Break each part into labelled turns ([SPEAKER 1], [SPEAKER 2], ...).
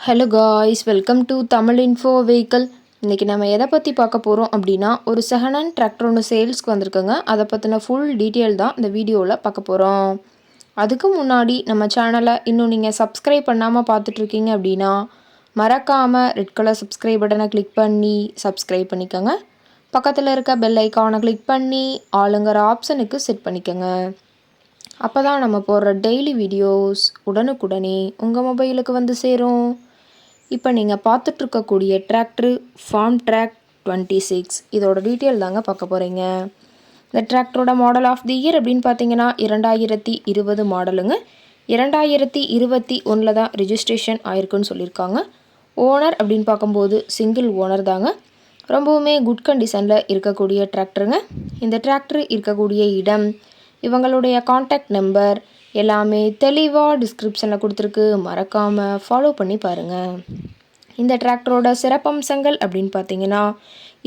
[SPEAKER 1] Hello guys, welcome to Tamil info vehicle. இன்றைக்கி நம்ம எதை பற்றி பார்க்க போகிறோம் அப்படின்னா, ஒரு செகண்ட் ஹேண்ட் டிராக்டர் ஒன்று சேல்ஸ்க்கு வந்திருக்குங்க. அதை பற்றின ஃபுல் டீட்டெயில் தான் இந்த வீடியோவில் பார்க்க போகிறோம். அதுக்கு முன்னாடி நம்ம சேனலை இன்னும் நீங்கள் சப்ஸ்கிரைப் பண்ணாமல் பார்த்துட்ருக்கீங்க அப்படின்னா, மறக்காமல் ரெட் கலர் சப்ஸ்கிரைப் பட்டனை கிளிக் பண்ணி சப்ஸ்கிரைப் பண்ணிக்கோங்க. பக்கத்தில் இருக்க பெல் ஐக்கானை கிளிக் பண்ணி ஆளுங்கிற ஆப்ஷனுக்கு செட் பண்ணிக்கோங்க. அப்போ தான் நம்ம போடுற டெய்லி வீடியோஸ் உடனுக்குடனே உங்கள் மொபைலுக்கு வந்து சேரும். இப்போ நீங்கள் பார்த்துட்ருக்கக்கூடிய டிராக்டரு ஃபார்ம் ட்ராக் 26. இதோட டீட்டெயில் தாங்க பார்க்க போகிறீங்க. இந்த டிராக்டரோட மாடல் ஆஃப் தி இயர் அப்படின்னு பார்த்தீங்கன்னா 2020 மாடலுங்க. 2021 தான் ரிஜிஸ்ட்ரேஷன் ஆயிருக்குன்னு சொல்லியிருக்காங்க. ஓனர் அப்படின்னு பார்க்கும்போது சிங்கிள் ஓனர் தாங்க. ரொம்பவுமே குட் கண்டிஷனில் இருக்கக்கூடிய டிராக்டருங்க. இந்த டிராக்டர் இருக்கக்கூடிய இடம், இவங்களுடைய காண்டாக்ட் நம்பர் எல்லாமே தெளிவாக டிஸ்கிரிப்ஷனில் கொடுத்துருக்கு. மறக்காமல் ஃபாலோ பண்ணி பாருங்கள். இந்த டிராக்டரோட சிறப்பம்சங்கள் அப்படின்னு பார்த்தீங்கன்னா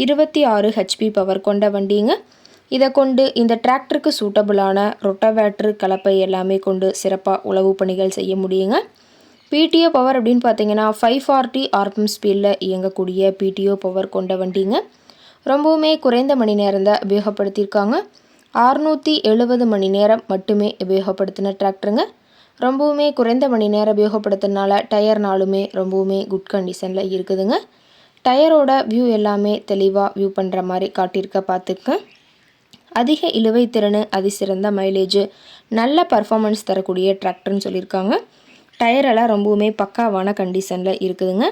[SPEAKER 1] 26 ஹெச்பி பவர் கொண்ட வண்டிங்க. இதை கொண்டு இந்த டிராக்டருக்கு சூட்டபுளான ரொட்டவேட்ரு கலப்பை எல்லாமே கொண்டு சிறப்பாக உழவு பணிகள் செய்ய முடியுங்க. பிடிஓ பவர் அப்படின்னு பார்த்தீங்கன்னா 540 ஆர்பிஎம் ஸ்பீடில் இயங்கக்கூடிய பிடிஓ பவர் கொண்ட வண்டிங்க. ரொம்பவுமே குறைந்த மணி நேரம் தான் உபயோகப்படுத்தியிருக்காங்க. 670 மணி நேரம் மட்டுமே உபயோகப்படுத்தின டிராக்டருங்க. ரொம்பவுமே குறைந்த மணி நேரம் உபயோகப்படுத்தினால டயர்னாலுமே ரொம்பவுமே குட் கண்டிஷனில் இருக்குதுங்க. டயரோட வியூ எல்லாமே தெளிவாக வியூ பண்ணுற மாதிரி காட்டியிருக்க பார்த்துக்க. அதிக இழுவை திறன், அதிசிறந்த மைலேஜ், நல்ல பர்ஃபார்மன்ஸ் தரக்கூடிய டிராக்டர்னு சொல்லியிருக்காங்க. டயரெல்லாம் ரொம்பவுமே பக்காவான கண்டிஷனில் இருக்குதுங்க.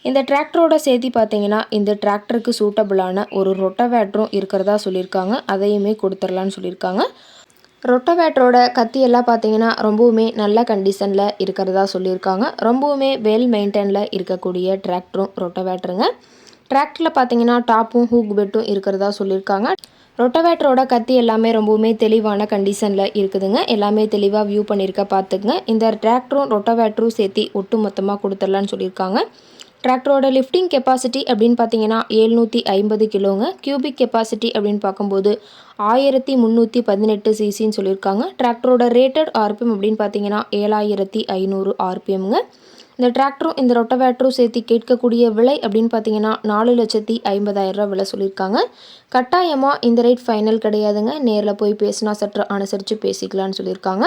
[SPEAKER 1] இந்த டிராக்டரோட சேர்த்து பார்த்தீங்கன்னா இந்த டிராக்டருக்கு சூட்டபுளான ஒரு ரொட்டவேட்டரும் இருக்கிறதா சொல்லியிருக்காங்க. அதையுமே கொடுத்துடலான்னு சொல்லியிருக்காங்க. ரொட்டவேட்டரோட கத்தியெல்லாம் பார்த்தீங்கன்னா ரொம்பவுமே நல்ல கண்டிஷனில் இருக்கிறதா சொல்லியிருக்காங்க. ரொம்பவுமே வெல் மெயின்டைனில் இருக்கக்கூடிய டிராக்டரும் ரொட்டவேட்டருங்க. டிராக்டரில் பார்த்தீங்கன்னா டாப்பும் ஹூக் பெட்டும் இருக்கிறதா சொல்லியிருக்காங்க. ரொட்டவேட்டரோட கத்தி எல்லாமே ரொம்பவுமே தெளிவான கண்டிஷனில் இருக்குதுங்க. எல்லாமே தெளிவாக வியூ பண்ணியிருக்க பார்த்துக்குங்க. இந்த டிராக்டரும் ரொட்டவேட்டரும் சேர்த்து ஒட்டு மொத்தமாக கொடுத்துடலான்னு சொல்லியிருக்காங்க. டிராக்டரோட லிஃப்டிங் கெப்பாசிட்டி அப்படின்னு பார்த்தீங்கன்னா 750 கிலோங்க. கியூபிக் கெப்பாசிட்டி அப்படின்னு பார்க்கும்போது 1318 சிசின்னு சொல்லியிருக்காங்க. டிராக்டரோட ரேட்டட் ஆர்பிஎம் அப்படின்னு பார்த்தீங்கன்னா 7500 ஆர்பிஎம்ங்க. இந்த டிராக்டரும் இந்த ரொட்டவேட்டரும் சேர்த்து கேட்கக்கூடிய விலை அப்படின்னு பார்த்தீங்கன்னா 4,50,000 விலை சொல்லியிருக்காங்க. கட்டாயமாக இந்த ரேட் ஃபைனல் கிடையாதுங்க. நேரில் போய் பேசினா சற்று அனுசரித்து பேசிக்கலான்னு சொல்லியிருக்காங்க.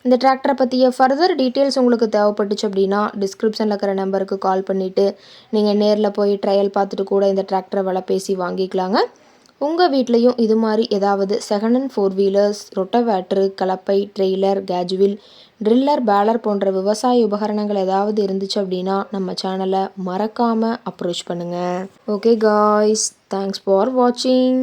[SPEAKER 1] இந்த டிராக்டரை பற்றிய ஃபர்தர் டீட்டெயில்ஸ் உங்களுக்கு தேவைப்பட்டுச்சு அப்படின்னா டிஸ்கிரிப்ஷனில் இருக்கிற நம்பருக்கு கால் பண்ணிவிட்டு நீங்கள் நேரில் போய் ட்ரையல் பார்த்துட்டு கூட இந்த டிராக்டரை விலை பேசி வாங்கிக்கலாங்க. உங்கள் வீட்லேயும் இது மாதிரி ஏதாவது செகண்ட் ஹேண்ட் 4 வீலர்ஸ், ரொட்டவேட்ரு, கலப்பை, ட்ரெய்லர், கேஜுவில், ட்ரில்லர், பேலர் போன்ற விவசாய உபகரணங்கள் ஏதாவது இருந்துச்சு அப்படின்னா நம்ம சேனலை மறக்காமல் அப்ரோச் பண்ணுங்கள். ஓகே காய்ஸ், தேங்க்ஸ் ஃபார் வாட்சிங்.